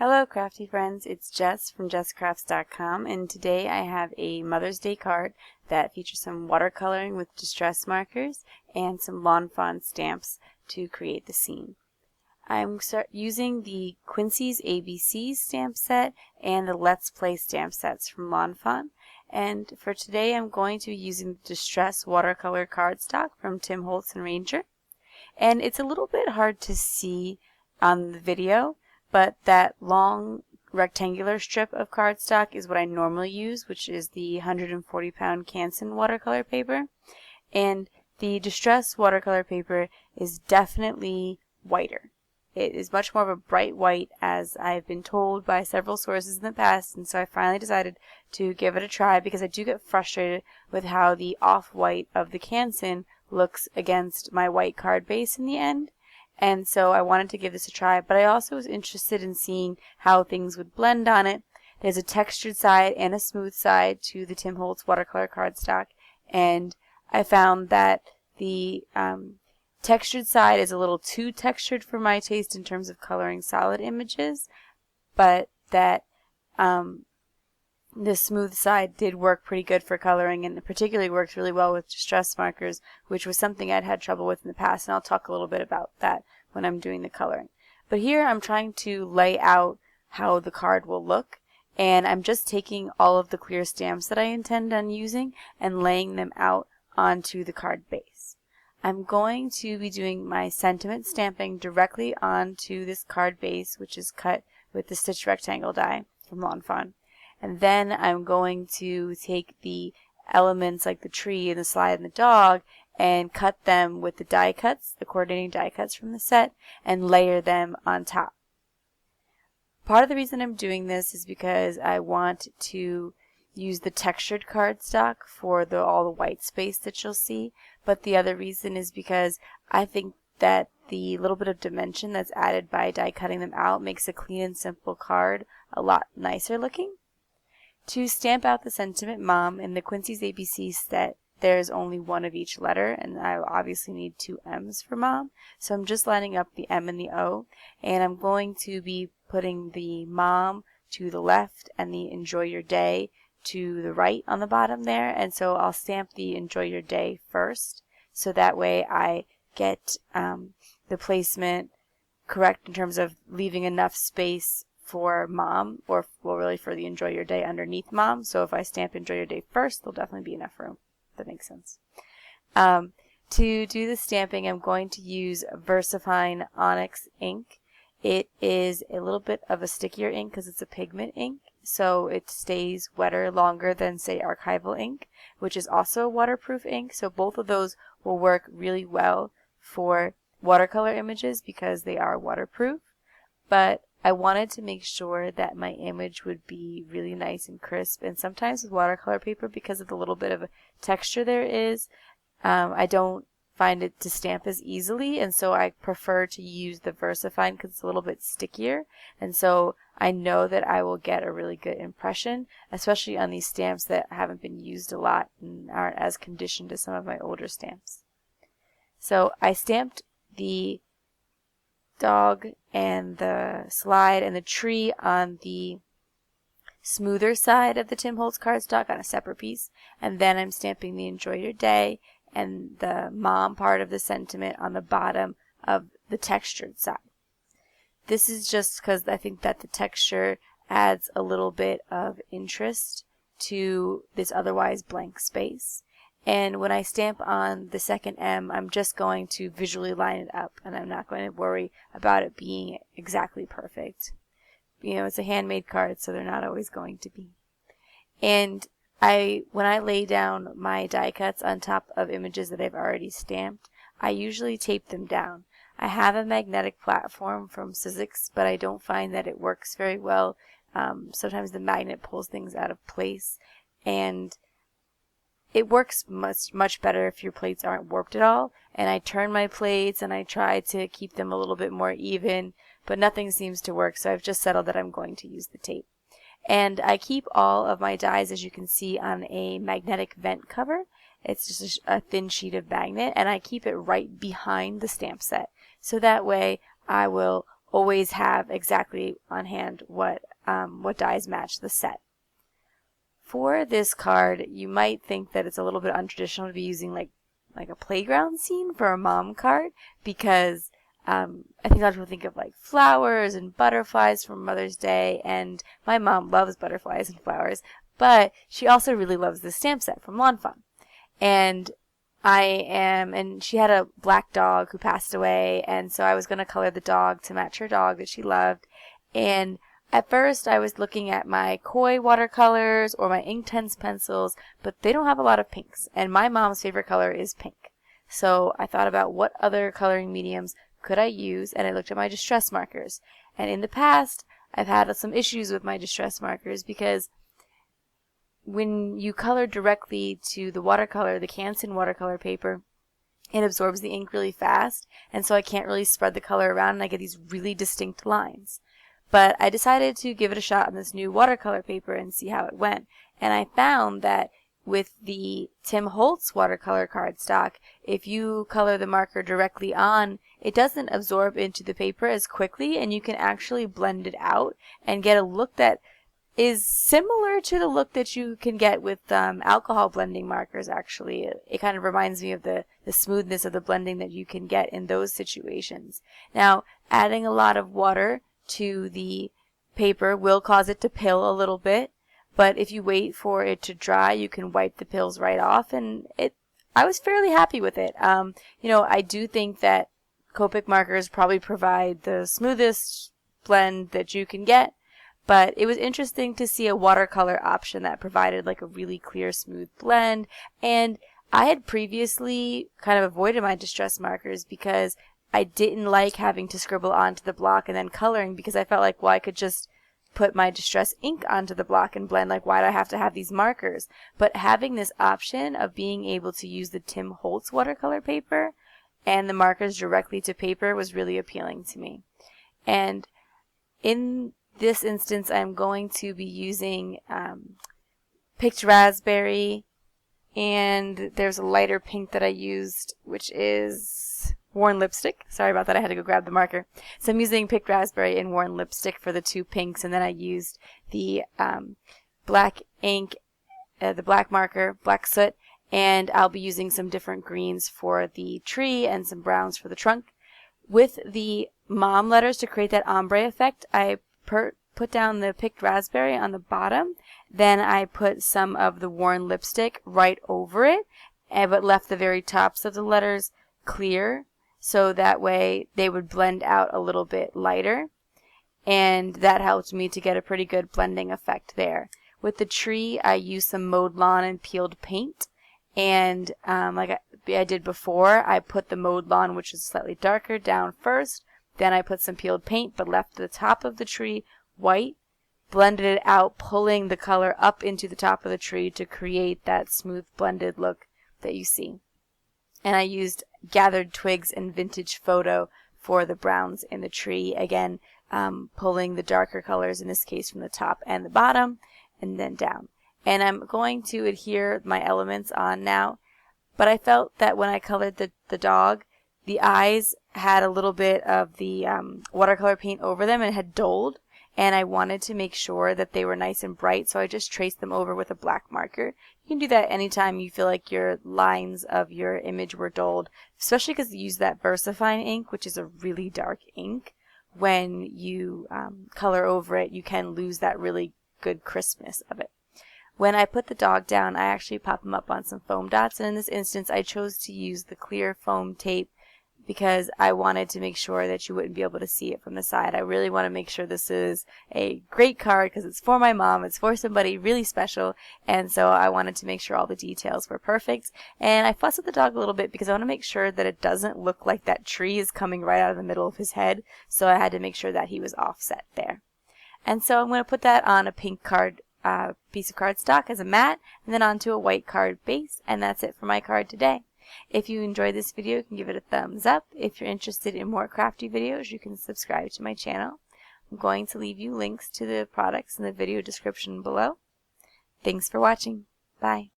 Hello crafty friends, it's Jess from jesscrafts.com, and today I have a Mother's Day card that features some watercoloring with distress markers and some Lawn Fawn stamps to create the scene. I'm using the Quincy's ABC stamp set and the Let's Play stamp sets from Lawn Fawn, and for today I'm going to be using Distress watercolor cardstock from Tim Holtz and Ranger. And it's a little bit hard to see on the video, but that long rectangular strip of cardstock is what I normally use, which is the 140-pound Canson watercolor paper. And the Distress watercolor paper is definitely whiter. It is much more of a bright white, as I've been told by several sources in the past, and so I finally decided to give it a try because I do get frustrated with how the off-white of the Canson looks against my white card base in the end. And so I wanted to give this a try, but I also was interested in seeing how things would blend on it. There's a textured side and a smooth side to the Tim Holtz watercolor cardstock, and I found that the textured side is a little too textured for my taste in terms of coloring solid images, but that the smooth side did work pretty good for coloring, and it particularly works really well with distress markers, which was something I'd had trouble with in the past, and I'll talk a little bit about that when I'm doing the coloring. But here I'm trying to lay out how the card will look, and I'm just taking all of the clear stamps that I intend on using and laying them out onto the card base. I'm going to be doing my sentiment stamping directly onto this card base, which is cut with the stitched rectangle die from Lawn Fawn. And then I'm going to take the elements like the tree and the slide and the dog and cut them with the die cuts, the coordinating die cuts from the set, and layer them on top. Part of the reason I'm doing this is because I want to use the textured cardstock for all the white space that you'll see, but the other reason is because I think that the little bit of dimension that's added by die cutting them out makes a clean and simple card a lot nicer looking. To stamp out the sentiment Mom in the Quincy's ABC set, there's only one of each letter, and I obviously need two M's for Mom, so I'm just lining up the M and the O, and I'm going to be putting the Mom to the left and the Enjoy Your Day to the right on the bottom there, and so I'll stamp the Enjoy Your Day first, so that way I get the placement correct in terms of leaving enough space for Mom, or well, really for the Enjoy Your Day underneath Mom. So if I stamp Enjoy Your Day first, there'll definitely be enough room. That makes sense. To do the stamping, I'm going to use VersaFine Onyx ink. It is a little bit of a stickier ink because it's a pigment ink, so it stays wetter longer than, say, archival ink, which is also a waterproof ink. So both of those will work really well for watercolor images because they are waterproof. But I wanted to make sure that my image would be really nice and crisp, and sometimes with watercolor paper, because of the little bit of a texture there is, I don't find it to stamp as easily, and so I prefer to use the VersaFine because it's a little bit stickier, and so I know that I will get a really good impression, especially on these stamps that haven't been used a lot and aren't as conditioned as some of my older stamps. So I stamped the dog and the slide and the tree on the smoother side of the Tim Holtz cardstock on a separate piece, and then I'm stamping the Enjoy Your Day and the Mom part of the sentiment on the bottom of the textured side. This is just because I think that the texture adds a little bit of interest to this otherwise blank space. And when I stamp on the second M, I'm just going to visually line it up, and I'm not going to worry about it being exactly perfect. You know, it's a handmade card, so they're not always going to be. And when I lay down my die cuts on top of images that I've already stamped, I usually tape them down. I have a magnetic platform from Sizzix, but I don't find that it works very well. Sometimes the magnet pulls things out of place, and it works much better if your plates aren't warped at all. And I turn my plates and I try to keep them a little bit more even, but nothing seems to work, so I've just settled that I'm going to use the tape. And I keep all of my dies, as you can see, on a magnetic vent cover. It's just a thin sheet of magnet, and I keep it right behind the stamp set. So that way I will always have exactly on hand what dies match the set. For this card, you might think that it's a little bit untraditional to be using like a playground scene for a mom card, because I think a lot of people think of like flowers and butterflies for Mother's Day, and my mom loves butterflies and flowers, but she also really loves the stamp set from Lawn Fawn. And and she had a black dog who passed away, and so I was going to color the dog to match her dog that she loved. And at first I was looking at my Koi watercolors or my Inktense pencils, but they don't have a lot of pinks, and my mom's favorite color is pink. So I thought about what other coloring mediums could I use, and I looked at my distress markers. And in the past, I've had some issues with my distress markers, because when you color directly to the watercolor, the Canson watercolor paper, it absorbs the ink really fast, and so I can't really spread the color around, and I get these really distinct lines. But I decided to give it a shot on this new watercolor paper and see how it went. And I found that with the Tim Holtz watercolor cardstock, if you color the marker directly on, it doesn't absorb into the paper as quickly, and you can actually blend it out and get a look that is similar to the look that you can get with alcohol blending markers. Actually, it kind of reminds me of the smoothness of the blending that you can get in those situations. Now, adding a lot of water to the paper will cause it to pill a little bit, but if you wait for it to dry, you can wipe the pills right off, and I was fairly happy with it. I do think that Copic markers probably provide the smoothest blend that you can get, but it was interesting to see a watercolor option that provided like a really clear, smooth blend. And I had previously kind of avoided my distress markers because I didn't like having to scribble onto the block and then coloring, because I felt like, well, I could just put my distress ink onto the block and blend. Like, why do I have to have these markers? But having this option of being able to use the Tim Holtz watercolor paper and the markers directly to paper was really appealing to me. And in this instance, I'm going to be using picked raspberry, and there's a lighter pink that I used, which is worn lipstick. Sorry about that, I had to go grab the marker. So I'm using picked raspberry and worn lipstick for the two pinks, and then I used the black ink, the black marker, black soot, and I'll be using some different greens for the tree and some browns for the trunk. With the mom letters, to create that ombre effect, I put down the picked raspberry on the bottom, then I put some of the worn lipstick right over it, but left the very tops of the letters clear, so that way they would blend out a little bit lighter, and that helped me to get a pretty good blending effect there. With the tree, I used some mowed lawn and peeled paint, and like I did before, I put the mowed lawn, which is slightly darker, down first. Then I put some peeled paint, but left the top of the tree white, blended it out, pulling the color up into the top of the tree to create that smooth blended look that you see. And I used gathered twigs and vintage photo for the browns in the tree, again pulling the darker colors, in this case from the top and the bottom, and then down. And I'm going to adhere my elements on now, but I felt that when I colored the dog, the eyes had a little bit of the watercolor paint over them and had dulled, and I wanted to make sure that they were nice and bright, so I just traced them over with a black marker. You can do that anytime you feel like your lines of your image were dulled, especially because you use that VersaFine ink, which is a really dark ink. When you color over it, you can lose that really good crispness of it. When I put the dog down, I actually pop him up on some foam dots, and in this instance I chose to use the clear foam tape because I wanted to make sure that you wouldn't be able to see it from the side. I really want to make sure this is a great card because it's for my mom, it's for somebody really special, and so I wanted to make sure all the details were perfect. And I fussed with the dog a little bit because I want to make sure that it doesn't look like that tree is coming right out of the middle of his head, so I had to make sure that he was offset there. And so I'm going to put that on a pink card piece of cardstock as a mat, and then onto a white card base, and that's it for my card today. If you enjoyed this video, you can give it a thumbs up. If you're interested in more crafty videos, you can subscribe to my channel. I'm going to leave you links to the products in the video description below. Thanks for watching. Bye.